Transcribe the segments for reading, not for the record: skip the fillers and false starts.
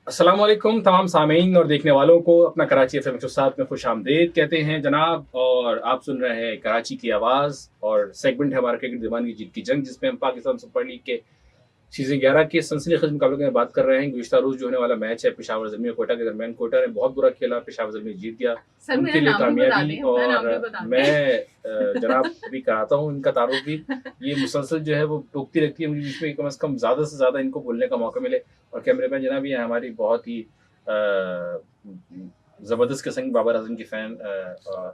अस्सलाम वालेकुम तमाम सामीन और देखने वालों को अपना कराची एफएम 107 में खुश आमदीद कहते हैं जनाब। और आप सुन रहे हैं कराची की आवाज़ और सेगमेंट है हमारा क्रिकेट दीवानगी जीत की जंग, जिसमें हम पाकिस्तान सुपर लीग के सीजन 11 के सनसनीखेज मुकाबले में बात कर रहे हैं। गुज़िश्ता रोज जो होने वाला मैच है पेशावर ज़ल्मी और कोयटा के दरमियान, कोयटा ने बहुत बुरा खेला, पेशावर ज़ल्मी जीत गया, सर उनके मेरा लिए नाम भी बता कामयाबी। दें, अपना नाम भी और बता दें। मैं जनाब भी कराता हूँ इनका तारुफ भी। ये मुसलसल जो है वो टोकती रहती है मुझे बीच में, कम से कम ज़्यादा से ज़्यादा इनको बोलने का मौका मिले। और कैमरे मैन जनाब ये हमारी बहुत ही ज़बरदस्त किस्म की बाबर आजम की फ़ैन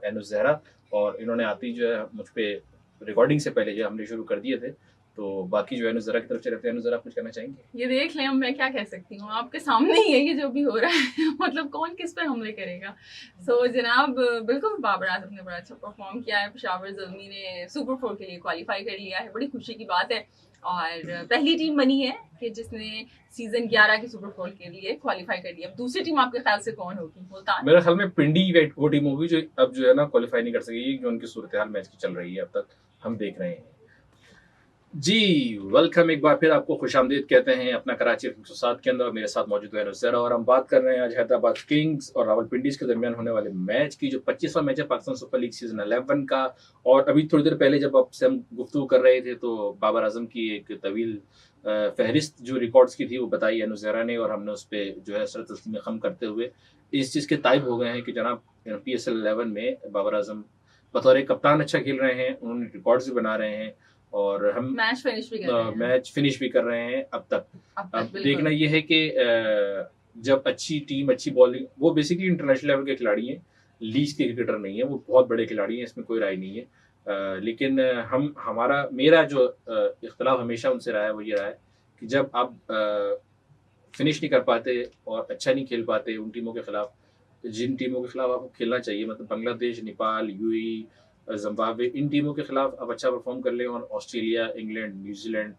एनुस ज़हरा, और इन्होंने आते ही जो है मुझ पे रिकॉर्डिंग से पहले जो हमने शुरू कर दिए थे। तो बाकी जो है एनुस ज़हरा की तरफ से रहते हैं। एनुस ज़हरा आप कुछ कहना चाहेंगे? ये देख लें, अब मैं क्या कह सकती हूँ, आपके सामने ही है ये जो भी हो रहा है। मतलब कौन किस पे हमले करेगा। जनाब बिल्कुल बाबर आजम ने बड़ा अच्छा परफॉर्म किया है। पेशावर ज़ल्मी ने सुपर 4 के लिए क्वालिफाई कर लिया है, बड़ी खुशी की बात है। और पहली टीम बनी है कि जिसने सीजन 11 के सुपर 4 के लिए क्वालिफाई कर लिया। दूसरी टीम आपके ख्याल से कौन होगी? मुल्तान? मेरे ख्याल में पिंडी वो टीम होगी जो अब जो है ना क्वालिफाई नहीं कर सकेगी, जो उनकी सूरत हाल मैच की चल रही है अब तक हम देख रहे हैं। जी वेलकम एक बार फिर, आपको खुशामदीद कहते हैं अपना कराची 107 के अंदर। मेरे साथ मौजूद है नुसैरा और हम बात कर रहे हैं आज हैदराबाद किंग्स और रावलपिंडीज के दरमियान होने वाले मैच की, जो 25वां मैच है पाकिस्तान सुपर लीग सीजन 11 का। और अभी थोड़ी देर पहले जब आपसे हम गुफ्तगू कर रहे थे तो बाबर आजम की एक तवील फहरिस्त जो रिकॉर्ड्स की थी वो बताई है नुसैरा ने, और हमने उस पर जो है सर तस्लीम खम करते हुए इस चीज़ के ताइब हो गए हैं कि जनाब PSL 11 में बाबर आजम बतौर एक कप्तान अच्छा खेल रहे हैं, उन्होंने रिकॉर्ड्स भी बना रहे हैं और हम मैच फिनिश भी कर रहे हैं। मैच फिनिश भी कर रहे हैं अब तक। अब देखना ये है कि जब अच्छी टीम अच्छी बॉलिंग, वो बेसिकली इंटरनेशनल लेवल के खिलाड़ी हैं, लीग के क्रिकेटर नहीं है, वो बहुत बड़े खिलाड़ी हैं, इसमें कोई राय नहीं है। लेकिन मेरा जो इख्तलाफ हमेशा उनसे रहा है वो ये रहा है कि जब आप फिनिश नहीं कर पाते और अच्छा नहीं खेल पाते उन टीमों के खिलाफ, जिन टीमों के खिलाफ आपको खेलना चाहिए, मतलब बांग्लादेश, नेपाल, UAE, जिम्बाब्वे, इन टीमों के खिलाफ आप अच्छा परफॉर्म कर लें, और Australia, England, New Zealand,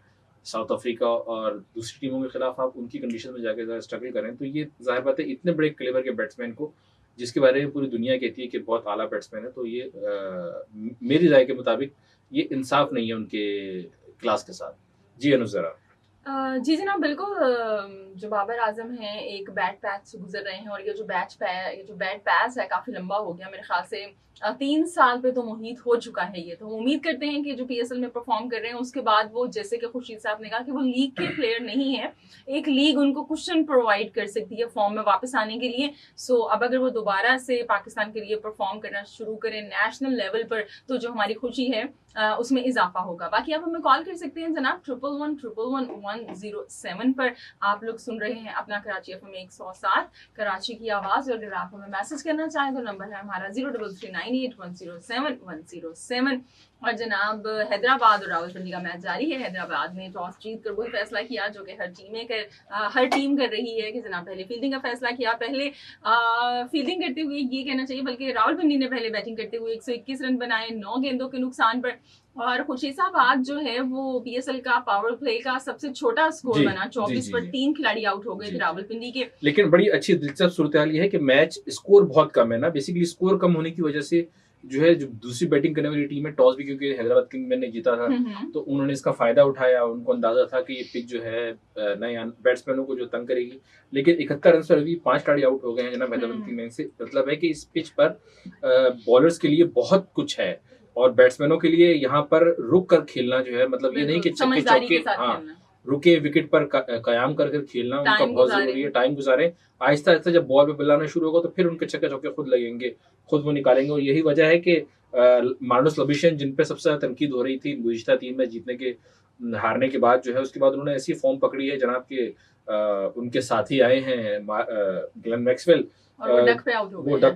south Africa और दूसरी टीमों के खिलाफ आप उनकी कंडीशन में जाकर स्ट्रगल करें, तो ये जाहिर बात है इतने बड़े क्लेवर के बैट्समैन को, जिसके बारे में पूरी दुनिया कहती है कि बहुत आला बैट्समैन है, तो ये मेरी राय के मुताबिक ये इंसाफ नहीं है उनके क्लास के साथ। जी अनुज़रा। जी जनाब बिल्कुल। जो बाबर आजम हैं एक बैड पैच से गुजर रहे हैं, और ये जो बैड पैच है काफ़ी लंबा हो गया मेरे ख्याल से। 3 साल पे तो मुहित हो चुका है ये, तो उम्मीद करते हैं कि जो PSL में परफॉर्म कर रहे हैं उसके बाद वो, जैसे कि खुर्शीद साहब ने कहा कि वो लीग के प्लेयर नहीं है, एक लीग उनको कुशन प्रोवाइड कर सकती है फॉर्म में वापस आने के लिए। अब अगर वो दोबारा से पाकिस्तान के लिए परफॉर्म करना शुरू करें नेशनल लेवल पर, तो जो हमारी खुशी है उसमें इजाफा होगा। बाकी आप हमें कॉल कर सकते हैं जनाब 111111107 पर। आप लोग सुन रहे हैं अपना कराची FM 107 कराची की आवाज़, और अगर आप हमें मैसेज करना चाहें तो नंबर है हमारा 03398107 और जनाब हैदराबाद और रावलपिंडी का मैच जारी है। हैदराबाद ने टॉस जीत कर वही फैसला किया जो कि हर टीम कर रही है कि जनाब पहले फील्डिंग का फैसला किया। पहले फील्डिंग करते हुए ये कहना चाहिए, बल्कि रावलपिंडी ने पहले बैटिंग करते हुए 121 रन बनाए 9 गेंदों के नुकसान पर। और खुशीसाबाद जो है वो PSL का पावर प्ले का सबसे छोटा स्कोर बना, 24 पर 3 खिलाड़ी आउट हो गए थे रावलपिंडी के। लेकिन बड़ी अच्छी दिलचस्प सूरत हाल ये है कि मैच स्कोर बहुत कम है ना, बेसिकली स्कोर कम होने की वजह से जो है जो दूसरी बैटिंग करने वाली टीम है, टॉस भी क्योंकि हैदराबाद किंग्स ने जीता था तो उन्होंने इसका फायदा उठाया। उनको अंदाजा था कि ये पिच जो है नए बैट्समैनों को जो तंग करेगी, लेकिन 71 रन पर अभी 5 खिलाड़ी आउट हो गए हैं जनाब हैदराबाद किंग्स से। मतलब है कि इस पिच पर बॉलर्स के लिए बहुत कुछ है और बैट्समैनों के लिए यहाँ पर रुक कर खेलना जो है, मतलब ये नहीं कि छक्के चौके, हाँ रुके विकेट पर कयाम कर खेलना उनका बहुत जरूरी है। टाइम गुजारें, आहिस्ता आहिस्ता जब बॉल पे बुलाना शुरू होगा तो फिर उनके छक्के चौके खुद लगेंगे, खुद वो निकालेंगे। और यही वजह है कि मार्नस लबुशेन जिन पे सबसे ज्यादा तनकीद हो रही थी गुज़िश्ता 3 मैच जीतने के हारने के बाद, जो है उसके बाद उन्होंने ऐसी फॉर्म पकड़ी है जनाब के उनके साथी आए हैं ग्लेन मैक्सवेल, और वो डक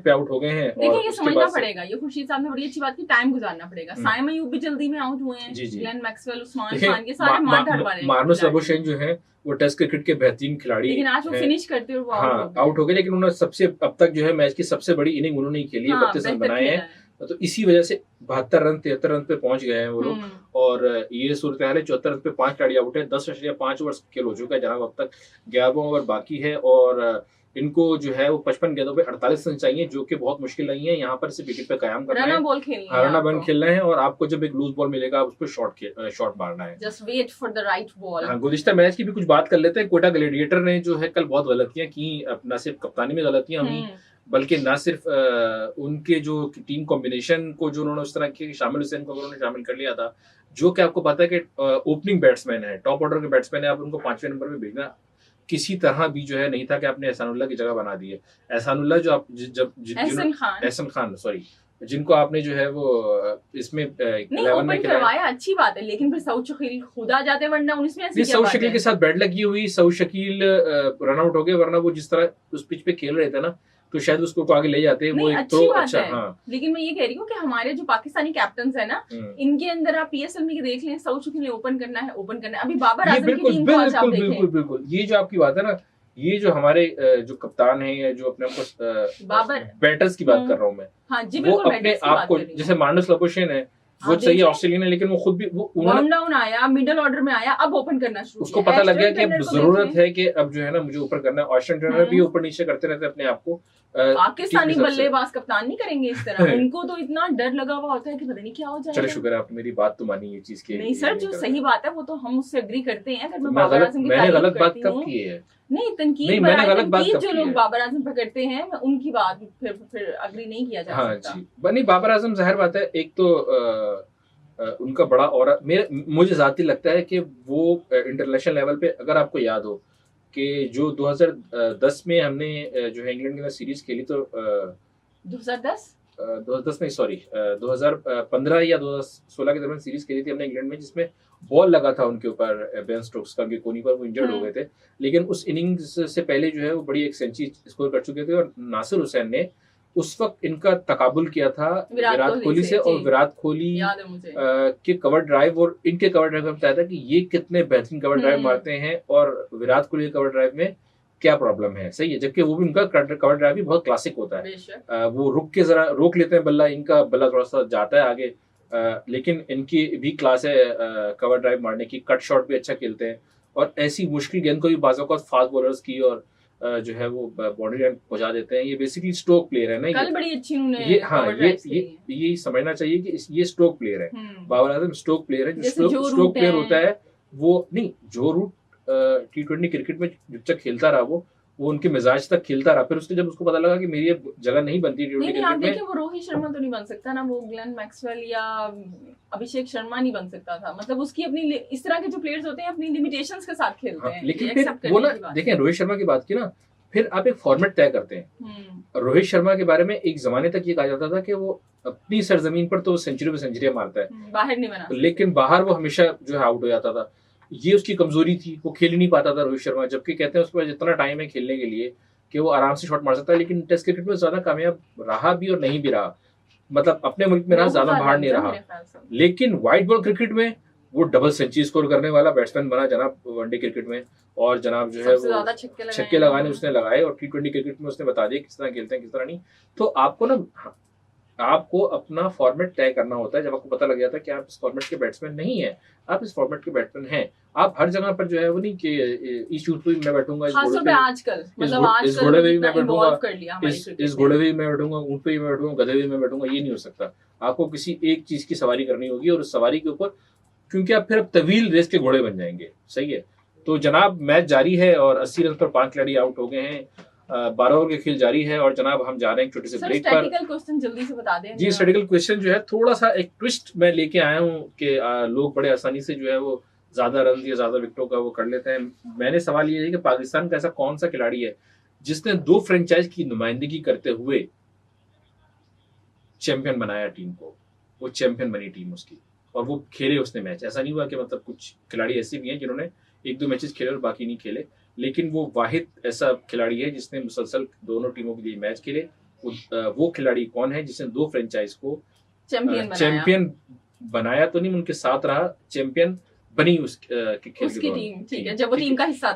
पे आउट हो गए हैं। देखिए ये समझना पड़ेगा, ये खुर्शीद साहब ने बड़ी अच्छी बात की, टाइम गुजारना पड़ेगा। साइम अयूब भी जल्दी में आउट हुए हैं, ग्लेन मैक्सवेल, उस्मान खान, ये सारे मार वाले हैं। मार्नस लबुशेन जो है वो टेस्ट क्रिकेट के बेहतरीन खिलाड़ी, लेकिन आज वो फिनिश करते हुए आउट हो गए। लेकिन उन्होंने अब तक जो है मैच की सबसे बड़ी इनिंग उन्होंने खेली है, 32 रन बनाए हैं। तो इसी वजह से 72 रन 73 रन पे पहुंच गए हैं वो लोग। और ये सूरत हाल है, 74 रन पे 5 खिलाड़ी आउट है, 10.5 ओवर खेल हो चुका है जनाब, अब तक 11वां ओवर बाकी है। और इनको जो है वो 55 गेंदों पे 48 रन चाहिए, जो कि बहुत मुश्किल नहीं है। यहाँ पर सिर्फ विकेट पे कायम करना है, रन बॉल खेलनी है, रन बॉल खेलना है, और आपको जब एक लूज बॉल मिलेगा उस पर शॉट मारना है, just wait for the right ball. हाँ, गुज़िश्ता मैच की भी कुछ बात कर लेते हैं। कोटा ग्लैडिएटर ने जो है कल बहुत गलतियां की, न सिर्फ कप्तानी में गलतियां हुई, बल्कि न सिर्फ उनके जो टीम कॉम्बिनेशन को जो उन्होंने उस तरह के शामिल हुसैन को उन्होंने शामिल कर लिया था, जो कि आपको पता है कि ओपनिंग बैट्समैन है, टॉप ऑर्डर के बैट्समैन है, आप उनको 5वें नंबर पे भेजना किसी तरह भी जो है नहीं था कि आपने एहसानुल्लाह की जगह बना दी है। एहसानुल्लाह जो आप एहसन खान सॉरी, जिनको आपने जो है वो इसमें ओपन करवाया, अच्छी बात है, लेकिन फिर सऊद शकील खुद आ जाते, वरना उसमें ऐसी क्या सऊद बात शकील है? के साथ बैड लगी हुई, सऊद शकील रन आउट हो गए, वरना वो जिस तरह उस पिच पे खेल रहे थे ना, तो शायद उसको आगे ले जाते। वो एक तो अच्छा, हाँ, लेकिन मैं ये कह रही हूँ कि हमारे जो पाकिस्तानी कैप्टन है ना, इनके अंदर आप पीएसएल में देख लें, सऊद शकील ने ओपन करना है, ओपन करना है। अभी बाबर आजम की टीम को आप देखें, बिल्कुल ये जो आपकी बात है ना, ये जो हमारे जो कप्तान है, या जो अपने बाबर बैटर्स की बात कर रहा हूँ मैं, हाँ जी, वो अपने आप को, जैसे मार्नस लबुशेन है, वो चाहिए ऑस्ट्रेलियन है, लेकिन वो खुद भी वन डाउन आया, मिडल ऑर्डर में आया, अब ओपन करना शुरू, उसको पता लग गया कि अब जरूरत है कि अब जो है ना मुझे ऊपर करना है। ऑस्ट्रेलियन ट्रेनर भी ऊपर नीचे करते रहते अपने आप को। पाकिस्तानी बल्लेबाज कप्तान नहीं करेंगे इस तरह, उनको तो इतना डर लगा हुआ होता है कि पता नहीं क्या हो जाएगा। चलो शुक्र है आपने मेरी बात तो मानी, ये चीज के नहीं सर, जो सही बात है वो तो हम उससे एग्री करते हैं। अगर मैंने गलत बात कब की है? नहीं, तनकीद जो लोग बाबर आजम पर करते हैं, उनकी बात फिर अग्री नहीं किया जा सकता। हाँ जी, बनी बाबर आजम जाहिर बात है, एक तो उनका बड़ा और मुझे जाती लगता है कि वो इंटरनेशनल लेवल पे, अगर आपको याद हो कि जो 2010 में हमने जो है इंग्लैंड के साथ सीरीज खेली, तो 2010 में सॉरी 2015 या 2016 के दरमियान सीरीज खेली थी हमने इंग्लैंड में, जिसमें बॉल लगा था उनके ऊपर बेन स्टोक्स का, कि कोनी पर वो इंजर्ड हो गए थे। लेकिन उस इनिंग्स से पहले जो है वो बड़ी एक सेंचुरी स्कोर कर चुके थे, और नासिर हुसैन ने उस वक्त इनका तकाबुल किया था विराट कोहली से, और विराट कोहली के कवर ड्राइव और इनके कवर ड्राइव में बताया था कि ये कितने बेहतरीन कवर ड्राइव मारते हैं, और विराट कोहली के कवर ड्राइव में क्या प्रॉब्लम है। सही है, जबकि वो भी उनका कवर ड्राइव भी बहुत क्लासिक होता है, वो रुक के जरा रोक लेते हैं बल्ला, इनका बल्ला थोड़ा सा जाता है आगे, लेकिन इनकी भी क्लास है कवर ड्राइव मारने की, कट शॉट भी अच्छा खेलते हैं, और ऐसी मुश्किल गेंद को भी बाज़ औक़ात फास्ट बॉलर्स की और जो है वो बाउंड्री लाइन पहुंचा देते हैं। ये बेसिकली स्ट्रोक प्लेयर है ना, कल बड़ी अच्छी ये हाँ ये समझना चाहिए कि ये स्ट्रोक प्लेयर है। बाबर आजम स्ट्रोक प्लेयर है, जो स्ट्रोक प्लेयर होता है वो नहीं, जो रूट T20 क्रिकेट में जब तक खेलता रहा वो उनके मिजाज तक खेलता रहा, फिर उसके जब उसको पता लगा कि मेरी जगह नहीं बनती T20 क्रिकेट में, वो रोहित शर्मा तो नहीं बन सकता ना, वो ग्लेन मैक्सवेल या अभिषेक शर्मा नहीं बन सकता था। मतलब उसकी अपनी, इस तरह के जो प्लेयर्स होते हैं अपनी लिमिटेशंस के साथ खेलते हैं। लेकिन फिर वो ना देखें, रोहित शर्मा की बात की ना, फिर आप एक फॉर्मेट तय करते हैं। रोहित शर्मा के बारे में एक जमाने तक ये कहा जाता था कि वो अपनी सरजमीन पर तो सेंचुरी पे सेंचुरी मारता है, बाहर नहीं बना, लेकिन बाहर वो हमेशा जो है आउट हो जाता था। ये उसकी कमजोरी थी, वो खेल ही नहीं पाता था रोहित शर्मा, जबकि कहते हैं उसके पास जितना टाइम है खेलने के लिए कि वो आराम से शॉट मार सकता है, लेकिन टेस्ट क्रिकेट में ज्यादा कामयाब रहा भी और नहीं भी रहा, मतलब अपने मुल्क में रहा, ज्यादा बाहर नहीं रहा। लेकिन व्हाइट बॉल क्रिकेट में वो डबल सेंचुरी स्कोर करने वाला बैट्समैन बना जनाब वनडे क्रिकेट में, और जनाब जो है वो छक्के लगाने उसने लगाए, और T20 क्रिकेट में उसने बता दिया किस तरह खेलते हैं किस तरह नहीं। तो आपको ना आपको अपना फॉर्मेट तय करना होता है। जब आपको पता लग जाता है कि आप इस फॉर्मेट के बैट्समैन नहीं है, आप इस फॉर्मेट के बैट्समैन हैं, आप हर जगह पर जो है वो नहीं कि इस शूट पे मैं बैठूंगा, इस घोड़े पे भी मैं बैठूंगा, इस घोड़े पे भी मैं बैठूंगा, ऊंट पे भी मैं बैठूंगा, गधे पे भी मैं बैठूंगा, ये नहीं हो सकता। आपको किसी एक चीज की सवारी करनी होगी, और उस सवारी के ऊपर, क्योंकि आप फिर तवील रेस के घोड़े बन जाएंगे। सही है, तो जनाब मैच जारी है, और 80 रन पर 5 खिलाड़ी आउट हो गए हैं, 12 ओवर के खेल जारी है, और जनाब हम जा रहे हैं छोटे से ब्रेक पर। स्टैटिकल क्वेश्चन जल्दी से बता दें जी। स्टैटिकल क्वेश्चन जो है थोड़ा सा एक ट्विस्ट मैं लेके आया हूँ कि लोग बड़े आसानी से जो है वो ज्यादा रन या ज्यादा विकेटों का वो कर लेते हैं। मैंने सवाल ये है कि पाकिस्तान का ऐसा कौन सा खिलाड़ी है जिसने 2 फ्रेंचाइज की नुमाइंदगी करते हुए चैंपियन बनाया टीम को, वो चैंपियन बनी टीम उसकी, और वो खेले उसने मैच। ऐसा नहीं हुआ कि मतलब कुछ खिलाड़ी ऐसे भी हैं जिन्होंने 1-2 मैचेस खेले और बाकी नहीं खेले, लेकिन वो वाहिद ऐसा खिलाड़ी है जिसने मुसलसल दोनों टीमों के लिए मैच खेले। वो खिलाड़ी कौन है जिसने 2 फ्रेंचाइज को चैंपियन बनाया, तो नहीं उनके साथ रहा, चैंपियन बनी उसकी खेल उसकी टीम, ठीक है, जब वो टीम का हिस्सा था।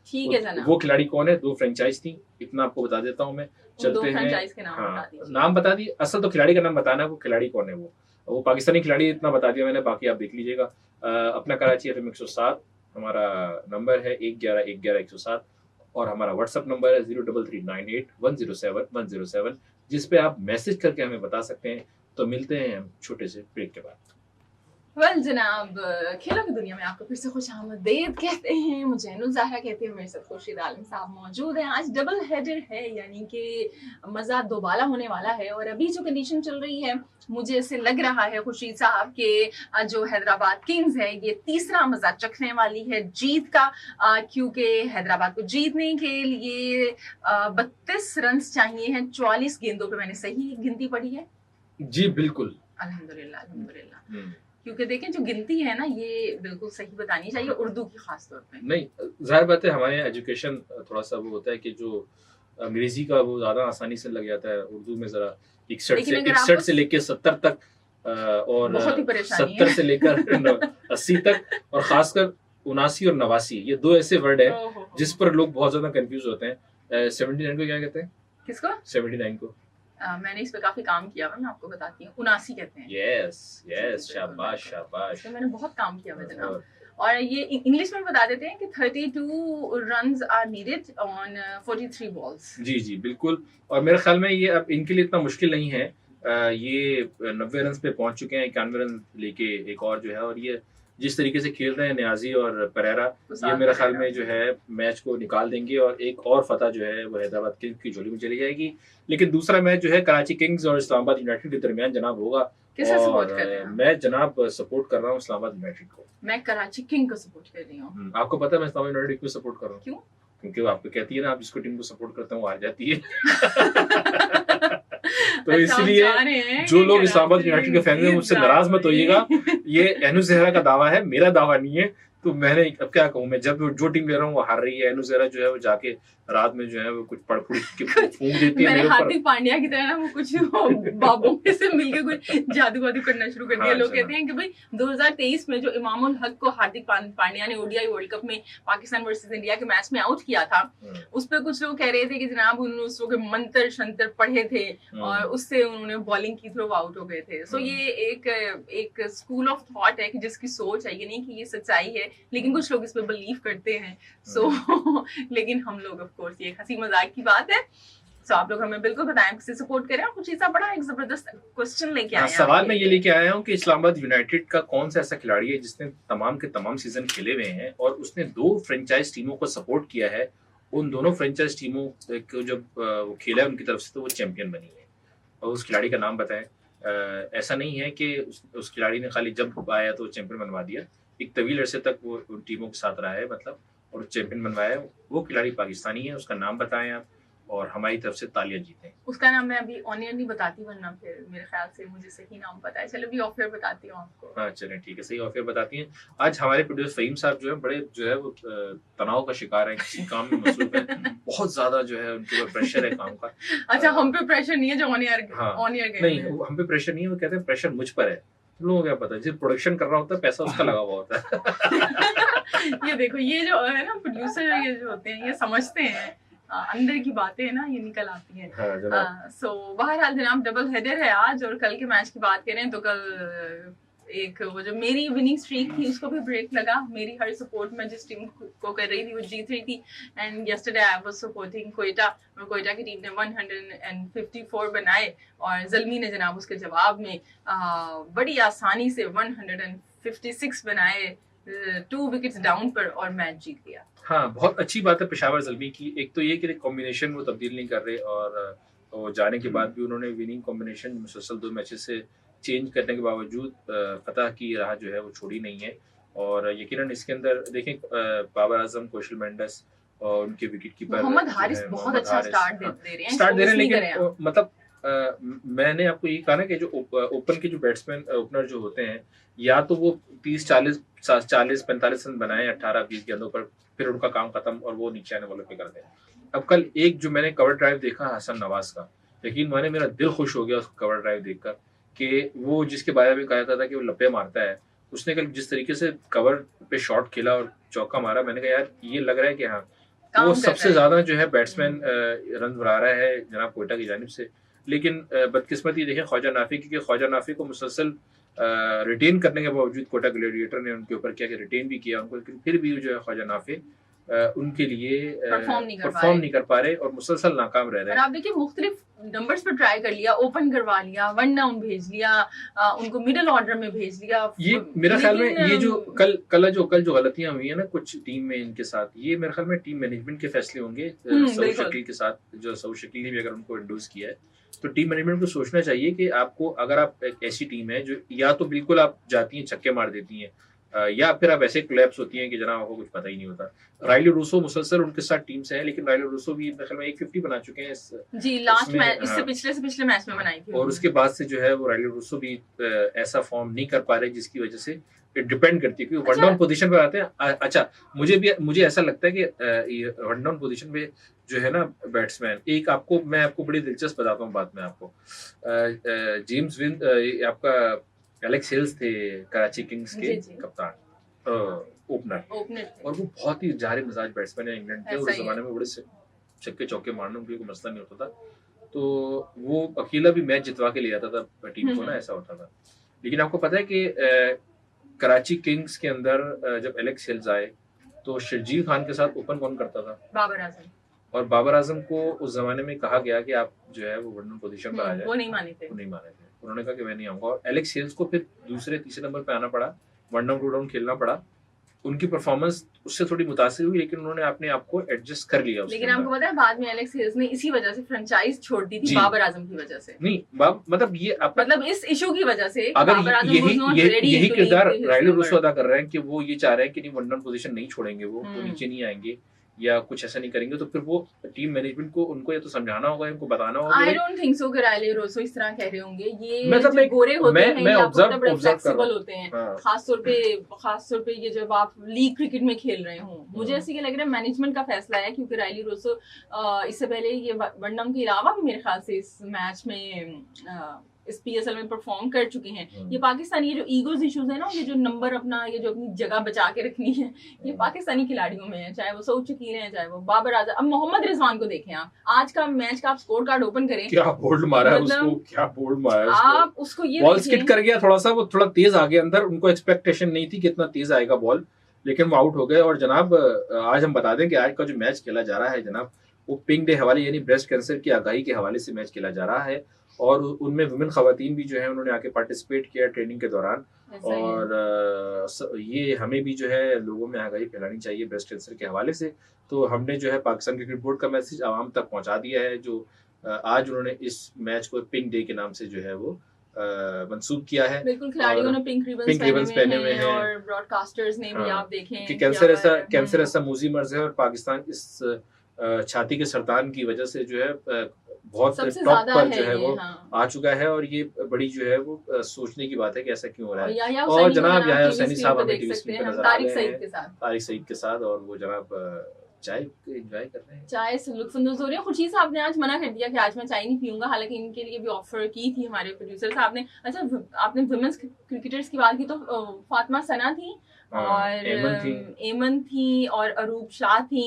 ठीक है जनाब। वो खिलाड़ी कौन है? 2 फ्रेंचाइज थी, इतना आपको बता देता हूँ मैं। चलते हैं, फ्रेंचाइज के नाम बता दीजिए। नाम बता दिए, असल तो खिलाड़ी का नाम बताना है, वो खिलाड़ी कौन है। वो पाकिस्तानी खिलाड़ी, इतना बता दिया मैंने, बाकी आप देख लीजिएगा। अपना कराची FM 107 हमारा नंबर है, 111-111-107, और हमारा व्हाट्सएप नंबर है 03398107107, जिस पे आप मैसेज करके हमें बता सकते हैं। तो मिलते हैं हम छोटे से ब्रेक के बाद। वेल जनाब, खेलों की दुनिया में आपको फिर से खुश आमदीद कहते हैं। मुझे ज़ाहरा कहती है, मेरे साथ खुर्शीद आलम साहब मौजूद हैं। आज डबल हेडर है, यानी कि मज़ा दोबाला होने वाला है। और अभी जो कंडीशन चल रही है, मुझे ऐसे लग रहा है खुर्शीद साहब के जो हैदराबाद किंग्स है ये तीसरा मज़ा चखने वाली है जीत का, क्योंकि हैदराबाद को जीतने के लिए 32 रन चाहिए हैं 44 गेंदों पे। मैंने सही गिनती पढ़ी है? जी बिल्कुल, अल्हम्दुलिल्लाह अल्हम्दुलिल्लाह। क्योंकि देखें जो गिनती है ना, ये बिल्कुल सही बतानी चाहिए, उर्दू की खास तौर पे। नहीं, जाहिर बात है हमारे एजुकेशन थोड़ा सा वो होता है कि जो अंग्रेजी का वो ज्यादा आसानी से लग जाता है, उर्दू में जरा 61 से लेके 70 तक, और 70 से लेकर 80 तक, और खासकर 79 और 89, ये 2 ऐसे वर्ड हैं जिस पर लोग बहुत ज्यादा कंफ्यूज होते हैं। 79 को क्या कहते हैं? किसको? 79 को मैंने इस पे काफी काम किया हुआ, मैं आपको बताती हूँ। 79 कहते हैं। यस, शाबाश शाबाश, मैंने बहुत काम किया हुआ जनाब। और ये इंग्लिश में बता देते हैं कि 32 runs are needed on 43 balls. जी बिल्कुल। और मेरे ख्याल में ये अब इनके लिए इतना मुश्किल नहीं है। ये 90 रन पे पहुंच चुके हैं, 91 रन लेके एक और जो है। और ये जिस तरीके से खेल रहे हैं नियाजी और परेरा, ये मेरे ख्याल में जो है मैच को निकाल देंगे, और एक और फतह जो है वो हैदराबाद किंग्स की झोली में चली जाएगी। लेकिन दूसरा मैच जो है कराची किंग्स और इस्लामाबाद यूनाइटेड के दरमियान जनाब होगा। किसे सपोर्ट कर रहे हैं? मैं जनाब सपोर्ट कर रहा हूँ इस्लामाबाद यूनाइटेड को। मैं कराची किंग को सपोर्ट कर रही हूँ। आपको पता है मैं इस्लामाबाद यूनाइटेड को सपोर्ट कर रहा हूँ? क्यों? क्योंकि आपको कहती है ना, आप जिसको टीम को सपोर्ट करते हैं वो हार जाती है। तो इसलिए जो लोग इस्लामाबाद यूनाइटेड के फैन हैं मुझसे नाराज मत होइएगा, ये एनु ज़हरा का दावा है, मेरा दावा नहीं है। तो मैंने अब क्या कहूँ, मैं जब जो टीम ले रहा हूँ वो हार रही है। एनु ज़हरा जो है वो जाके रात में जो है वो कुछ पड़ फूट के फूंक देती है मेरे ऊपर। हार्दिक पांड्या की तरह ना वो कुछ बाबों में से मिलके कुछ जादू वादू करना शुरू कर दिया। लोग कहते हैं कि भाई 2023 में जो इमामुल हक को हार्दिक पांड्या ने ओडीआई वर्ल्ड कप में पाकिस्तान वर्सेस इंडिया के मैच में आउट किया था, उस पर कुछ लोग कह रहे थे कि जनाब उन्होंने उस वक्त मंत्र शंत्र पढ़े थे और उससे उन्होंने बॉलिंग की थ्रू आउट हो गए थे। सो ये एक स्कूल ऑफ थॉट है कि जिसकी सोच है, ये नहीं कि ये सच्चाई है, लेकिन कुछ लोग इस पे बिलीव करते हैं। सो लेकिन हम लोग ऑफ कोर्स ये हंसी मजाक की बात है। सो आप लोग हमें बिल्कुल बताएं किसे सपोर्ट करें। कुछ ऐसा बड़ा एक जबरदस्त क्वेश्चन लेके आए हैं। सवाल मैं ये लेके आया हूँ कि इस्लामाबाद यूनाइटेड का कौन सा ऐसा खिलाड़ी है जिसने तमाम के तमाम सीजन खेले हुए हैं और उसने 2 फ्रेंचाइज टीमों को सपोर्ट किया है। उन दोनों फ्रेंचाइज टीमों को जब वो खेला है उनकी तरफ से तो वो चैंपियन बनी है, और उस खिलाड़ी का नाम बताएं। ऐसा नहीं है कि उस खिलाड़ी ने खाली जब आया तो चैंपियन बनवा दिया, एक तवील अरसे तक वो उन टीमों के साथ रहा है, मतलब, और चैंपियन बनवाया है। वो खिलाड़ी पाकिस्तानी है, उसका नाम बताएं आप और हमारी तरफ से तालियां जीतें। उसका नाम मैं अभी ऑनियर नहीं बताती, वरना फिर मेरे ख्याल से मुझे सही नाम पता है। चलो अभी ऑफ एयर बताती हूँ आपको। हाँ चलें ठीक है, सही ऑफ एयर बताती हैं। आज हमारे प्रोड्यूसर फहीम साहब जो है बड़े जो है वो तनाव का शिकार है, किसी काम में मसरूफ है, बहुत ज्यादा जो है उनके ऊपर प्रेशर है काम का। अच्छा, हम पे प्रेशर नहीं है जो ऑनियर नहीं, हम पे प्रेशर नहीं है, वो कहते हैं प्रेशर मुझ पर है। लोगों को क्या पता, जिस प्रोडक्शन कर रहा होता है पैसा उसका लगा हुआ होता है। ये देखो, ये जो है ना प्रोड्यूसर, ये जो होते हैं ये समझते हैं, अंदर की बातें ना ये निकल आती हैं। सो बहरहाल जनाब डबल हेडर है आज। और कल के मैच की बात करें तो कल एक वो जो मेरी विनिंग स्ट्रीक थी उसको भी ब्रेक लगा। मेरी हर सपोर्ट में जिस टीम को कर रही थी वो जीत रही थी। And yesterday I was supporting Quetta, और कोयटा की टीम ने 154 बनाए और जल्मी ने जनाब उसके जवाब में बड़ी आसानी से 156 बनाए 2 विकेट्स डाउन पर और मैच जीत गया। हाँ, बहुत अच्छी बात है पेशावर जल्मी की। एक तो ये कि कॉम्बिनेशन वो तब्दील नहीं कर रहे, और जाने के बाद भी उन्होंने विनिंग कॉम्बिनेशन मुसलसल 2 मैचेस से चेंज करने के बावजूद फतह की राह जो है वो छोड़ी नहीं है। और यकीनन इसके अंदर देखें बाबर आजम, कौशल मेंडिस और उनके विकेट कीपर मोहम्मद हारिस बहुत अच्छा स्टार्ट दे रहे हैं। लेकिन मतलब मैंने आपको ये कहा ना कि जो ओपन के जो बैट्समैन ओपनर जो होते हैं, या तो वो 30-40-45 रन बनाए 18-20 गेंदों पर, फिर उनका काम खत्म और वो नीचे आने वालों पे कर दें। अब कल एक जो मैंने कवर ड्राइव देखा हसन नवाज का, यकीन माने मेरा दिल खुश हो गया उसको कवर ड्राइव देखकर, कि वो जिसके बारे में कहा था कि वो लप्पे मारता है उसने कल जिस तरीके से कवर पे शॉट खेला और चौका मारा, मैंने कहा यार ये लग रहा है कि हाँ वो सबसे ज्यादा जो है बैट्समैन रन बना रहा है जनाब कोयटा की जानिब से। लेकिन बदकिस्मती देखें ख्वाजा नाफी की, क्योंकि ख्वाजा नाफी को मुसलसल रिटेन करने के बावजूद कोटा ग्लैडिएटर ने उनके ऊपर क्या कि रिटेन भी किया उनको, लेकिन फिर भी जो है ख्वाजा नाफी उनके लिए परफॉर्म नहीं कर पा रहे और मुसलसल नाकाम रह रहे हैं। और आप देखिए मुख्तलिफ नंबर्स पर ट्राई कर लिया, ओपन करवा लिया, वन डाउन भेज लिया, उनको मिडिल ऑर्डर में भेज लिया। ये मेरा ख्याल में ये जो कल जो गलतियां हुई है ना कुछ टीम में इनके साथ, ये मेरे ख्याल में टीम मैनेजमेंट के फैसले होंगे। सऊद शकील के साथ जो सऊद शकील ने भी अगर उनको इंडोर्स किया है तो टीम मैनेजमेंट को सोचना चाहिए कि आपको, अगर आप एक ऐसी टीम है जो या तो बिल्कुल आप जाती हैं छक्के मार देती हैं या फिर आप ऐसे कोलैप्स होती हैं कि जनाब आपको कुछ पता ही नहीं होता। राइली रूसो मुसलसल उनके साथ टीम से है, लेकिन राइली रूसो भी मेरे ख्याल में 150 बना चुके हैं जी लास्ट मैच, इससे पिछले मैच में बनाई थी। और उसके बाद से जो है वो राइली रूसो भी ऐसा फॉर्म नहीं कर पा रहे जिसकी वजह से डिपेंड करती है, क्योंकि वन डाउन पोजीशन पर आते हैं। अच्छा मुझे ऐसा लगता है कि वन डाउन पोजीशन पे जो है ना बैट्समैन, एक मैं आपको बड़ी दिलचस्प बताता हूँ बात में आपको। जेम्स विन आपका एलेक्स हिल्स थे कराची किंग्स के कप्तान ओपनर, और वो बहुत ही जाहिर मिजाज बैट्समैन है इंग्लैंड के। उस जमाने में बड़े छक्के चौके मारने उनके कोई मसला नहीं होता था, तो वो अकेला भी मैच जितवा के ले आता था टीम को ना, ऐसा होता था। लेकिन आपको पता है कि कराची किंग्स के अंदर जब एलेक्स हिल्स आए तो शर्जील खान के साथ ओपन कौन करता था? बाबर आजम। और बाबर आजम को उस जमाने में कहा गया कि आप जो है वो वन डाउन पोजीशन पर आ जाए, वो नहीं माने थे। उन्होंने कहा कि मैं नहीं आऊंगा, और एलेक्स हिल्स को फिर दूसरे तीसरे नंबर पे आना पड़ा, वन डाउन टू डाउन खेलना पड़ा। उनकी परफॉर्मेंस उससे थोड़ी मुतासिर हुई, लेकिन उन्होंने अपने आप को एडजस्ट कर लिया। लेकिन आपको पता है बाद में एलेक्स हिल्स ने इसी वजह से फ्रेंचाइज छोड़ दी थी, बाबर आजम की वजह से। नहीं मतलब ये मतलब इस इशू की वजह से अगर यही किरदार राइली रूसो अदा कर रहे हैं कि वो ये चाह रहे हैं कि नहीं वन डाउन पोजीशन नहीं छोड़ेंगे, वो नीचे नहीं आएंगे या कुछ ऐसा नहीं करेंगे, तो फिर वो टीम मैनेजमेंट को उनको ये तो समझाना होगा, इनको बताना होगा। I don't think so कि राइली रूसो इस तरह कह रहे होंगे। ये मतलब जो गोरे होते हैं मैं या ऑब्जर्व फ्लेक्सिबल होते हैं, खास तौर पे ये जब आप लीग क्रिकेट में खेल रहे हो, मुझे ऐसे लग रहा है मैनेजमेंट का फैसला है, क्योंकि राइली रूसो इससे पहले ये वन डाउन के अलावा मेरे ख्याल से इस मैच में इस पीएसएल में परफॉर्म कर चुके हैं। ये पाकिस्तानी ये जो ईगोज इश्यूज है ना, ये जो नंबर अपना ये जो अपनी जगह बचा के रखनी है, ये पाकिस्तानी खिलाड़ियों में है, चाहे वो सऊद शकील हैं, चाहे वो बाबर आजम। अब मोहम्मद रिजवान को देखें, आप आज का मैच का आप स्कोर कार्ड ओपन करें, क्या बोल्ड मारा है उसको, क्या बोल्ड मारा है आप उसको, ये बॉल स्किट कर गया थोड़ा सा, वो थोड़ा तेज आ गया अंदर, उनको एक्सपेक्टेशन नहीं थी कि इतना तेज आएगा बॉल, लेकिन वो आउट हो गए। और जनाब आज हम बता दें कि आज का जो मैच खेला जा रहा है जनाब, वो पिंक डे हवाले यानी ब्रेस्ट कैंसर की आगाही के हवाले से मैच खेला जा रहा है, और उनमें वुमेन खवातीन भी जो है उन्होंने आके पार्टिसिपेट किया ट्रेनिंग के दौरान। और ये हमें भी जो है लोगों में आगाही फैलानी चाहिए ब्रेस्ट कैंसर के हवाले से। तो हमने जो है पाकिस्तान क्रिकेट बोर्ड का मैसेज आवाम तक पहुंचा दिया है, जो आज उन्होंने इस मैच को पिंक डे के नाम से जो है वो मंसूब किया है। बिल्कुल, खिलाड़ियों ने पिंक रिबन्स पहने हुए हैं और ब्रॉडकास्टर्स ने भी, आप देखें कि कैंसर ऐसा मूजी मर्ज है, और पाकिस्तान इस छाती के सरतान की वजह से जो है बहुत टॉप पर जो है वो आ चुका है, और ये बड़ी जो है वो सोचने की बात है कि ऐसा क्यों हो रहा है। और जनाब याह्या हुसैनी साहब हमें टीवी स्क्रीन पर नजर आ रहे हैं तारिक सईद के साथ, और वो जनाब चाय एंजॉय कर रहे हैं, चाय से लुत्फानंदोज हो रहे हैं। खुर्शीद साहब ने आज मना कर दिया कि आज मैं चाय नहीं पीऊंगा, हालांकि इनके लिए भी ऑफर की थी हमारे प्रोड्यूसर साहब ने। अच्छा, आपने वुमेन्स क्रिकेटर्स की बात की, तो फातिमा सना थी और एमन थी और अरूप शाह थी,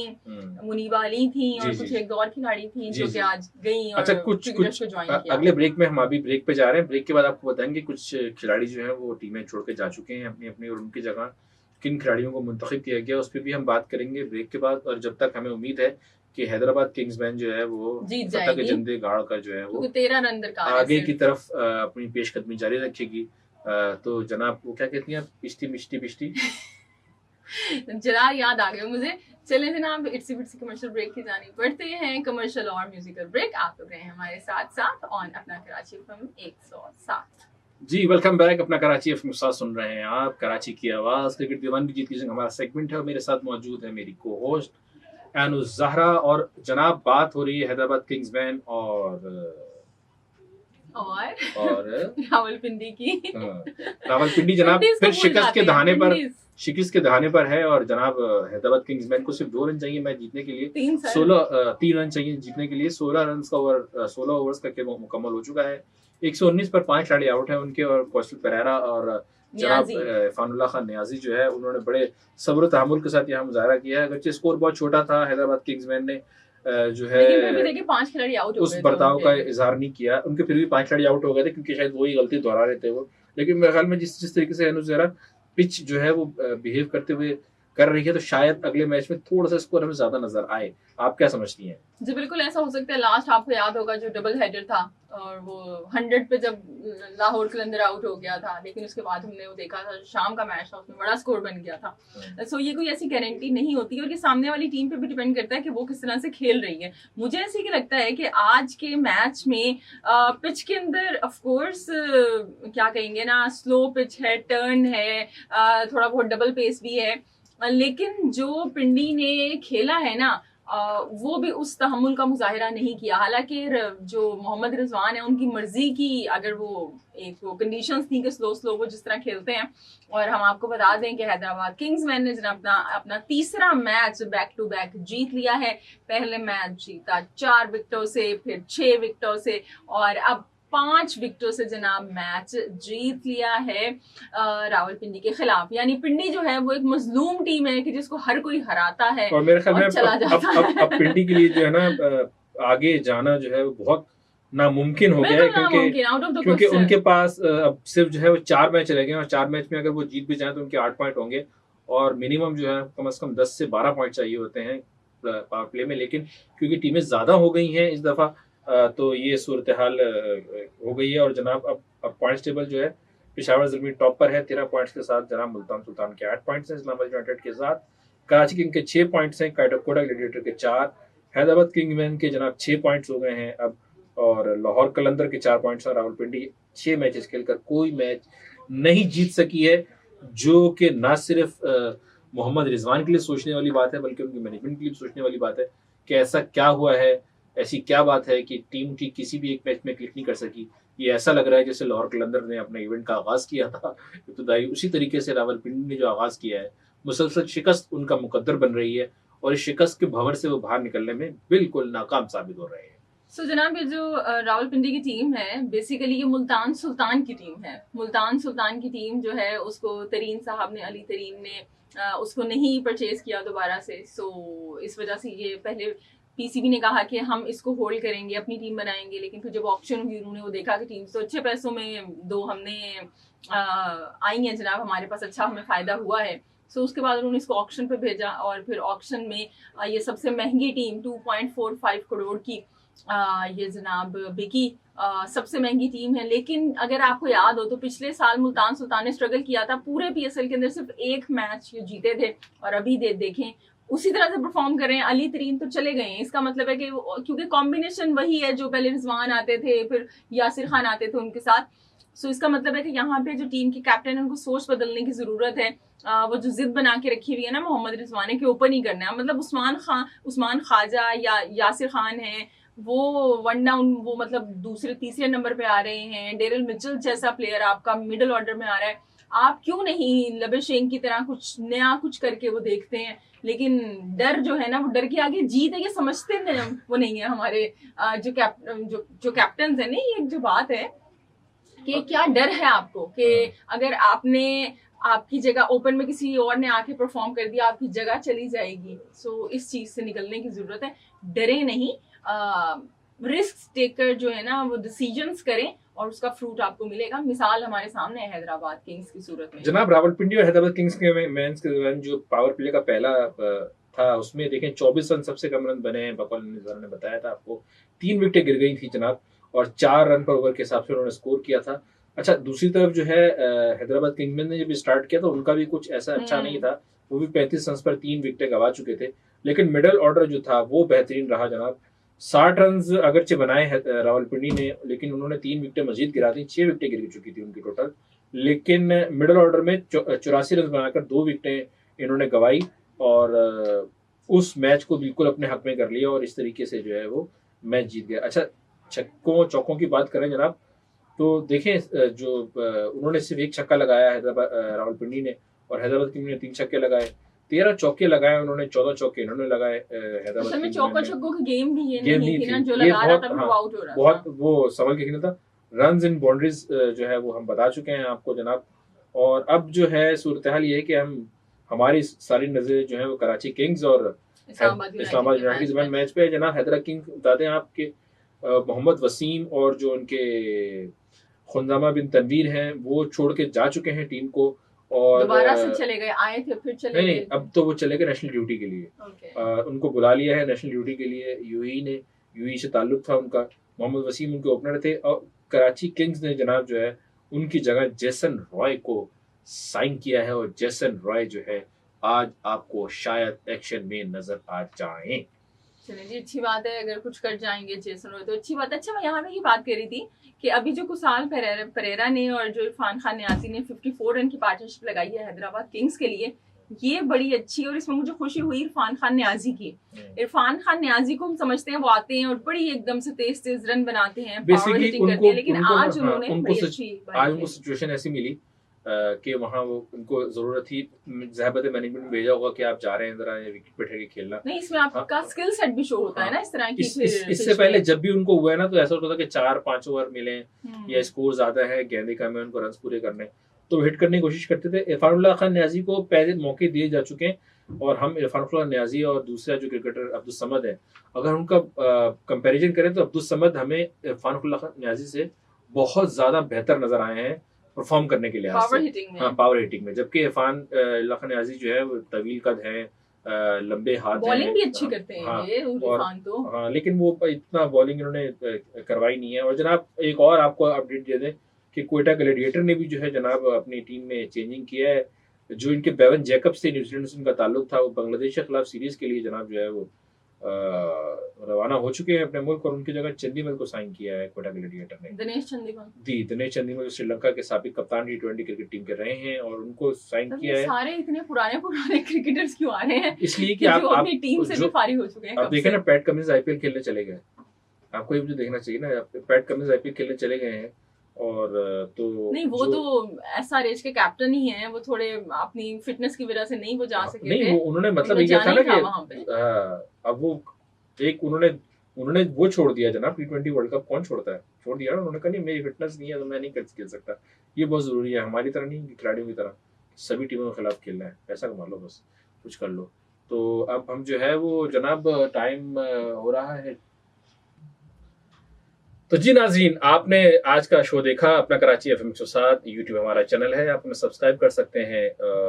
मुनीबा अली थी, और कुछ एक और खिलाड़ी थी जो कि आज गई और अच्छा कुछ अगले ब्रेक में हम अभी ब्रेक पे जा रहे हैं। ब्रेक के बाद आपको बताएंगे कुछ खिलाड़ी जो है वो टीमें छोड़ के जा चुके हैं अपनी अपनी, और उनकी जगह किन खिलाड़ियों को मुंतखब किया गया उस पर भी हम बात करेंगे ब्रेक के बाद। और जब तक हमें उम्मीद है कि हैदराबाद किंग्स बैन जो है वो फतह के जंदे गाड़ कर जो है वो 13 रन दरकार आगे की तरफ अपनी पेशकदमी जारी रखेगी। तो जनाब वो क्या कहती हैं, पिश्ती मिश्ती पिश्ती जरा याद आ गया मुझे। चले जनाब इट्सी बिट्सी कमर्शियल ब्रेक की जानी पड़ते हैं, कमर्शियल और म्यूजिकल ब्रेक। आप लोग रहे हैं हमारे साथ ऑन अपना कराची एफएम 107। जी वेलकम बैक, अपना कराची एफएम साथ सुन रहे हैं आप, कराची की आवाज क्रिकेट दीवानगी जीत की जंग हमारा सेगमेंट है, और मेरे साथ मौजूद है मेरी को होस्ट एनुस ज़हरा। और जनाब बात हो रही है हैदराबाद किंग्स बैन और रावलपिंडी की। रावलपिंडी जनाब फिर शिकस्त के दहाने पर है, और जनाब हैदराबाद किंग्स बैन को सिर्फ 2 रन चाहिए मैच जीतने के लिए, 3 रन चाहिए जीतने के लिए। 16 रन का ओवर 16 ओवर्स का खेल मुकम्मल हो चुका है। 119 पर 5 खिलाड़ी आउट है उनके, और कौशल पेरेरा और जनाब इरफानुल्लाह खान नियाजी जो है उन्होंने बड़े सब्र तहम्मुल के साथ यहाँ मुजाहरा किया है। अगरचे स्कोर बहुत छोटा था, हैदराबाद किंग्समैन ने जो है देखिए 5 खिलाड़ी आउट हो गए, उस बर्ताव का इजहार नहीं किया। उनके फिर भी 5 खिलाड़ी आउट हो गए थे क्योंकि शायद वही गलती दोहरा रहे थे वो। लेकिन मेरे ख्याल में जिस तरीके से अनुजरा पिच जो है वो बिहेव करते हुए कर रही है, तो शायद अगले मैच में थोड़ा सा स्कोर हमें ज्यादा नजर आए। आप क्या समझती हैं? जी बिल्कुल ऐसा हो सकता है। लास्ट आपको याद होगा जो डबल हेडर था और वो 100 पे जब लाहौर कलंदर आउट हो गया था, लेकिन उसके बाद हमने वो देखा था शाम का मैच था, उसमें बड़ा स्कोर बन गया था। सो ये कोई ऐसी गारंटी नहीं होती और ये सामने वाली टीम पे भी डिपेंड करता है कि वो किस तरह से खेल रही है। मुझे ऐसे ही लगता है कि आज के मैच में पिच के अंदर ऑफ कोर्स क्या कहेंगे ना, स्लो पिच है, टर्न है, थोड़ा बहुत डबल पेस भी है, लेकिन जो पिंडी ने खेला है ना वो भी उस तहम्मुल का मुजाहिरा नहीं किया। हालांकि जो मोहम्मद रिजवान है उनकी मर्जी की अगर वो एक वो कंडीशंस थी कि स्लो वो जिस तरह खेलते हैं। और हम आपको बता दें कि हैदराबाद किंग्समैन ने अपना तीसरा मैच बैक टू बैक जीत लिया है। पहले मैच जीता 4 विकेटों से, फिर 6 विकेटों से और अब 5 विकेटों से जनाब मैच जीत लिया है रावलपिंडी के खिलाफ। यानी पिंडी जो है वो एक मजलूम टीम है कि जिसको हर कोई हराता है और मेरे ख्याल में चला जाता है। अब पिंडी के लिए जो है ना आगे जाना जो है वो बहुत नामुमकिन हो गया है क्योंकि उनके पास अब सिर्फ जो है वो 4 मैच रह गए और 4 मैच में अगर वो जीत भी जाए तो उनके 8 पॉइंट होंगे और मिनिमम जो है कम से कम 10 से 12 पॉइंट चाहिए होते हैं पावर प्ले में। लेकिन क्योंकि टीमें ज्यादा हो गई हैं इस दफा तो ये सूरत हाल हो गई है। और जनाब अब पॉइंट्स टेबल जो है पेशावर ज़ल्मी टॉप पर है 13 पॉइंट्स के साथ। जनाब मुल्तान सुल्तान के 8 पॉइंट्स हैं, इस्लामाबाद यूनाइटेड के साथ, कराची किंग के 6 पॉइंट्स हैं, कोटा ग्लैडिएटर के 4, हैदराबाद किंग्समैन के जनाब 6 पॉइंट्स हो गए हैं अब, और लाहौर कलंदर के 4 पॉइंट्स हैं। रावलपिंडी 6 मैचेस खेलकर कोई मैच नहीं जीत सकी है, जो कि ना सिर्फ मोहम्मद रिजवान के लिए सोचने वाली बात है बल्कि उनकी मैनेजमेंट के लिए सोचने वाली बात है कि ऐसा क्या हुआ है, ऐसी क्या बात है कि टीम की किसी भी एक मैच में क्लिक नहीं कर सकी। ये ऐसा लग रहा है जैसे लाहौर कलंदर ने अपने इवेंट का आगाज किया था इब्तदाई, उसी तरीके से रावलपिंडी ने जो आगाज किया है मुसलसल शिकस्त उनका मुकद्दर बन रही है और इस शिकस्त के भंवर से वो बाहर निकलने में बिल्कुल नाकाम साबित हो रहे हैं। जनाब ये जो रावलपिंडी की टीम है बेसिकली ये मुल्तान सुल्तान की टीम है। मुल्तान सुल्तान की टीम जो है उसको तरीन साहब ने, अली तरीन ने उसको नहीं परचेज किया दोबारा से। सो इस वजह से ये पहले पीसीबी ने कहा कि हम इसको होल्ड करेंगे, अपनी टीम बनाएंगे, लेकिन फिर जब ऑक्शन हुई उन्होंने वो देखा कि टीम तो अच्छे पैसों में 2 हमने आई हैं जनाब, हमारे पास अच्छा हमें फायदा हुआ है। सो उसके बाद उन्होंने इसको ऑक्शन पे भेजा और फिर ऑक्शन में ये सबसे महंगी टीम 2.45 करोड़ की ये जनाब बिकी, सबसे महंगी टीम है। लेकिन अगर आपको याद हो तो पिछले साल मुल्तान सुल्तान ने स्ट्रगल किया था, पूरे पीएसएल के अंदर सिर्फ 1 मैच ये जीते थे और अभी देखें उसी तरह से परफॉर्म कर रहे हैं। अली तरीन तो चले गए हैं, इसका मतलब है कि क्योंकि कॉम्बिनेशन वही है जो पहले रिजवान आते थे फिर यासिर खान आते थे उनके साथ। सो इसका मतलब है कि यहाँ पे जो टीम के कैप्टन है उनको सोच बदलने की जरूरत है। वो जो जिद बना के रखी हुई है ना मोहम्मद रिजवान के ऊपर नहीं करना है, मतलब उस्मान ख्वाजा या यासिर खान है वो वन डाउन, वो मतलब दूसरे तीसरे नंबर पे आ रहे हैं। डेरिल मिचेल जैसा प्लेयर आपका मिडिल ऑर्डर में आ रहा है, आप क्यों नहीं लबेशेंग की तरह कुछ नया कुछ करके वो देखते हैं। लेकिन डर जो है ना, वो डर के आगे जीत है ये समझते वो नहीं है हमारे जो कैप्टन है। नहीं, एक जो बात है कि क्या डर है आपको कि अगर आपकी जगह ओपन में किसी और ने आके परफॉर्म कर दिया, आपकी जगह चली जाएगी। सो इस चीज से निकलने की जरूरत है, डरे नहीं, रिस्क टेकर जो है ना वो डिसीजंस करें और उसका फ्रूट आपको मिलेगा। मिसाल हमारे सामने है हैदराबाद किंग्स की सूरत में। जनाब रावलपिंडी और हैदराबाद किंग्स के मैच के दौरान जो पावर प्ले का पहला था उसमें देखें 24 रन सबसे कम रन बने हैं, बकौल ने बताया था आपको। 3 विकेटें गिर गई थी जनाब और 4 रन पर ओवर के हिसाब से उन्होंने स्कोर किया था। अच्छा, दूसरी तरफ जो है हैदराबाद किंग्समैन ने जब स्टार्ट किया तो उनका भी कुछ ऐसा अच्छा नहीं था, वो भी 35 रन पर 3 विकेटें गवा चुके थे। लेकिन मिडल ऑर्डर जो था वो बेहतरीन रहा जनाब। 60 रन अगरचे बनाए रावलपिंडी ने, लेकिन उन्होंने 3 विकेटें मजीद गिरा दी, 6 विकेटें गिर चुकी थी उनकी टोटल। लेकिन मिडल ऑर्डर में 84 रन बनाकर 2 विकेटें इन्होंने गवाई और उस मैच को बिल्कुल अपने हक में कर लिया और इस तरीके से जो है वो मैच जीत गया। अच्छा, छक्कों चौकों की बात करें जनाब तो देखें जो उन्होंने सिर्फ 1 छक्का लगाया हैदराबाद रावलपिंडी ने और हैदराबाद की ने 3 छक्के लगाए। 13 चौके लगाए उन्होंने, 14 चौके इन्होंने लगाए हैदराबाद में। चौका छक्कों की गेम भी ये नहीं थी ना, जो लगा रहा था वो आउट हो रहा था। बहुत वो संभल के खेलना था। रन्स इन बाउंड्रीज जो है वो हम बता चुके हैं आपको जनाब। और अब जो है सूरत हाल ये है कि हमारी सारी नजरें जो है वो कराची किंग्स और इस्लामाबाद यूनाइटेड के मैच पे है। जनाब हैदराबाद किंग्स बता दें आपके मोहम्मद वसीम और जो उनके खुंजामा बिन तनवीर हैं वो छोड़ के जा चुके हैं टीम को, और दोबारा से चले गए, आए थे फिर चले नहीं, अब तो वो चले गए नेशनल ड्यूटी के लिए। उनको बुला लिया है नेशनल ड्यूटी के लिए यूएई से ताल्लुक था उनका। मोहम्मद वसीम उनके ओपनर थे और कराची किंग्स ने जनाब जो है उनकी जगह जेसन रॉय को साइन किया है, और जेसन रॉय जो है आज आपको शायद एक्शन में नजर आ जाए। चलिए जी, अच्छी बात है अगर कुछ कर जाएंगे जेसन रॉय तो अच्छी बात है। अच्छा, मैं यहाँ पे ये बात कर रही थी कि अभी जो कुसाल परेरा ने और जो इरफान खान न्याजी ने 54 रन की पार्टनरशिप लगाई है हैदराबाद किंग्स के लिए, ये बड़ी अच्छी, और इसमें मुझे खुशी हुई इरफान खान न्याजी की। इरफान खान न्याजी को हम समझते हैं वो आते हैं और बड़ी एकदम से तेज रन बनाते हैं, पावर हिटिंग करते हैं, लेकिन आज उन्होंने बड़ी अच्छी आज उनको सिचुएशन ऐसी मिली कि वहाँ वो उनको जरूरत थी, ज़ाहिर मैनेजमेंट में भेजा होगा कि आप जा रहे हैं जरा विकेट पे ठहर के खेलना। नहीं, इसमें आपका स्किल सेट भी शो होता है ना इस तरह की। इससे पहले जब भी उनको हुआ है ना तो ऐसा होता था कि 4-5 ओवर मिले या स्कोर ज्यादा है, गेंदे कम है, उनको रन पूरे करने, तो हिट करने की कोशिश करते थे। इरफानुल्लाह खान न्याजी को पहले मौके दिए जा चुके हैं, और हम इरफानुल्लाह न्याजी और दूसरा जो क्रिकेटर अब्दुल समद है, अगर उनका कंपैरिजन करें तो अब्दुल समद हमें इरफानुल्लाह खान न्याजी से बहुत ज्यादा बेहतर नजर आए हैं परफॉर्म करने के लिहाज से, पावर हिटिंग में। जबकि इरफान न्याजी जो है वो तवील कद है, लंबे हाथ, बॉलिंग भी अच्छी करते हैं ये इरफान तो। हाँ, लेकिन वो इतना बॉलिंग इन्होंने करवाई नहीं है। और जनाब एक और आपको अपडेट दे दें कि क्वेटा ग्लैडिएटर ने भी जो है जनाब अपनी टीम में चेंजिंग किया है। जो इनके बेवन जैकब्स थे, न्यूजीलैंड से उनका ताल्लुक था, वो बांग्लादेश के खिलाफ सीरीज के लिए जनाब जो है वो रवाना हो चुके हैं अपने मुल्क, और उनकी जगह चंदीमल को साइन किया है क्वेटा ग्लैडिएटर ने। दिनेश चंदीमल श्रीलंका के साबिक कप्तान T20 क्रिकेट टीम के रहे हैं, और उनको साइन किया है। सारे इतने पुराने क्रिकेटर्स क्यों आ रहे हैं? इसलिए कि आप अपनी टीम से भी फारिग हो चुके हैं। आप देखें ना, पैट कमिंस IPL खेलने चले गए, आपको ये मुझे देखना चाहिए ना, पैट कमिंस IPL खेलने चले गए हैं। और तो नहीं, वो तो SRH के कैप्टन ही हैं, वो थोड़े अपनी फिटनेस की वजह से नहीं वो जा सके नहीं, थे। वो उन्होंने मतलब ये था ना कि अब वो एक उन्होंने वो छोड़ दिया जनाब, T20 वर्ल्ड कप कौन छोड़ता है, छोड़ दिया ना उन्होंने कहा नहीं मेरी फिटनेस नहीं है तो मैं नहीं खेल सकता। ये बहुत जरूरी है, हमारी तरह नहीं, खिलाड़ियों की तरह सभी टीमों के खिलाफ खेलना है, पैसा कमा लो बस, कुछ कर लो। तो अब हम जो है वो जनाब टाइम हो रहा है। तो जी नाज़रीन, आपने आज का शो देखा अपना कराची FM 107, यूट्यूब हमारा चैनल है, आप हमें सब्सक्राइब कर सकते हैं,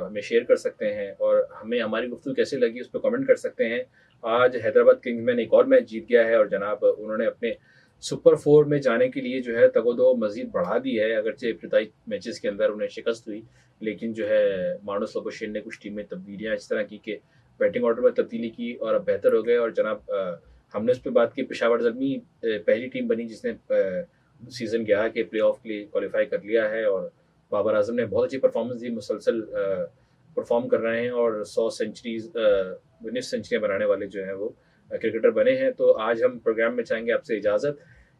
हमें शेयर कर सकते हैं, और हमें हमारी गुफ्तगू कैसी लगी उस पर कमेंट कर सकते हैं। आज हैदराबाद किंग्स में एक और मैच जीत गया है, और जनाब उन्होंने अपने सुपर 4 में जाने के लिए जो है तगोदो मजीद बढ़ा दी है। अगरचे इब्तिदाई मैचेस के अंदर उन्हें शिकस्त हुई, लेकिन जो है मानुस लबुशेन ने कुछ टीम में तब्दीलियाँ इस तरह की कि बैटिंग ऑर्डर में तब्दीली की और अब बेहतर हो गए। और जनाब हमने उस पर बात की, पेशावर ज़ल्मी पहली टीम बनी जिसने सीज़न 11 के प्लेऑफ के लिए क्वालिफाई कर लिया है, और बाबर आजम ने बहुत अच्छी परफॉर्मेंस दी, मुसलसल परफॉर्म कर रहे हैं, और 100 सेंचुरीज 19 सेंचुरियाँ बनाने वाले जो हैं वो क्रिकेटर बने हैं। तो आज हम प्रोग्राम में चाहेंगे आपसे इजाज़त,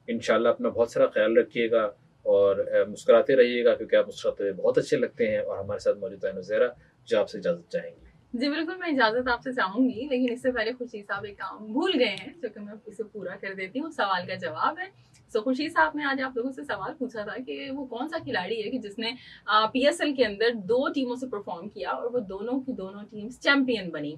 इंशाल्लाह अपना बहुत सारा ख्याल रखिएगा और मुस्कुराते रहिएगा, क्योंकि आप मुस्कुराते हुए बहुत अच्छे लगते हैं। और हमारे साथ मौजूद है नुज़ैरा जो आपसे इजाज़त चाहेंगी। जी बिल्कुल, मैं इजाजत आपसे चाहूंगी, लेकिन इससे पहले खुशी साहब एक काम भूल गए हैं जो कि मैं इसे पूरा कर देती हूँ। सवाल का जवाब है। सो खुशी साहब ने आज आप लोगों से सवाल पूछा था कि वो कौन सा खिलाड़ी है कि जिसने PSL के अंदर 2 टीमों से परफॉर्म किया और वो दोनों की दोनों टीम्स चैंपियन बनी।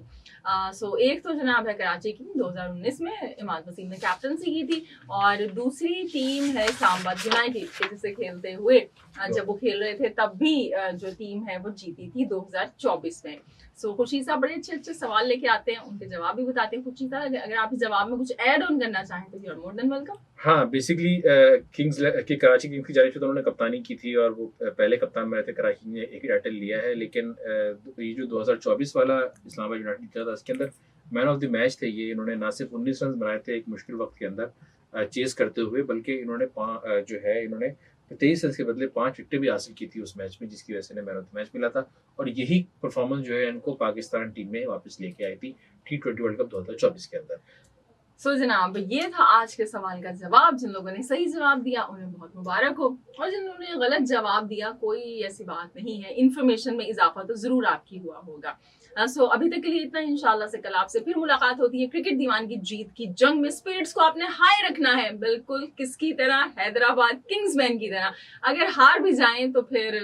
सो एक तो जनाब है कराची की 2019 में इमाद वसीम ने कैप्टनसी की थी, और दूसरी टीम है इस्लामाबाद यूनाइटेड के जिसे खेलते हुए जब वो खेल रहे थे तब भी जो टीम है वो जीती थी 2024 में। सो खुशी साहब बड़े अच्छे सवाल लेके आते हैं, उनके जवाब भी बताते हैं। खुशी साहब अगर आप इस जवाब में कुछ ऐड ऑन करना चाहें तो you are more than welcome. हाँ, बेसिकली किंग्स की कराची किंग्स की जानिब से तो उन्होंने कप्तानी की थी, और वो पहले कप्तान बने थे, कराची ने एक टाइटल लिया है। लेकिन ये जो 2024 वाला इस्लामाबाद यूनाइटेड का था इसके अंदर मैन ऑफ द मैच थे ये। इन्होंने ना सिर्फ 19 रन बनाए थे एक मुश्किल वक्त के अंदर चेस करते हुए, बल्कि इन्होंने इन्होंने 23 रन के बदले 5 विकेटें भी हासिल की थी उस मैच में, जिसकी वजह से मैन ऑफ द मैच मिला था। और यही परफॉर्मेंस जो है इनको पाकिस्तान टीम में वापस लेके आई थी T20 वर्ल्ड कप 2024 के अंदर। सो जनाब, ये था आज के सवाल का जवाब। जिन लोगों ने सही जवाब दिया उन्हें बहुत मुबारक हो, और जिन लोगों ने गलत जवाब दिया कोई ऐसी बात नहीं है, इन्फॉर्मेशन में इजाफा तो जरूर आपकी हुआ होगा। सो अभी तक के लिए इतना। इंशाल्लाह से कल आपसे फिर मुलाकात होती है क्रिकेट दीवान की जीत की जंग में। स्पिरिट्स को आपने हाई रखना है, बिल्कुल किसकी तरह, हैदराबाद किंग्समैन की तरह। अगर हार भी जाएं तो फिर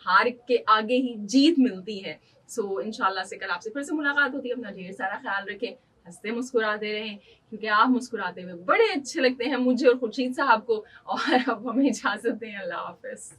हार के आगे ही जीत मिलती है। सो इंशाल्लाह से कल आपसे फिर से मुलाकात होती है। अपना ढेर सारा ख्याल रखें, हंसते मुस्कुराते रहें, क्योंकि आप मुस्कुराते हुए बड़े अच्छे लगते हैं मुझे और खुर्शीद साहब को। और अब हमें इजाजत दें, अल्लाह हाफिज।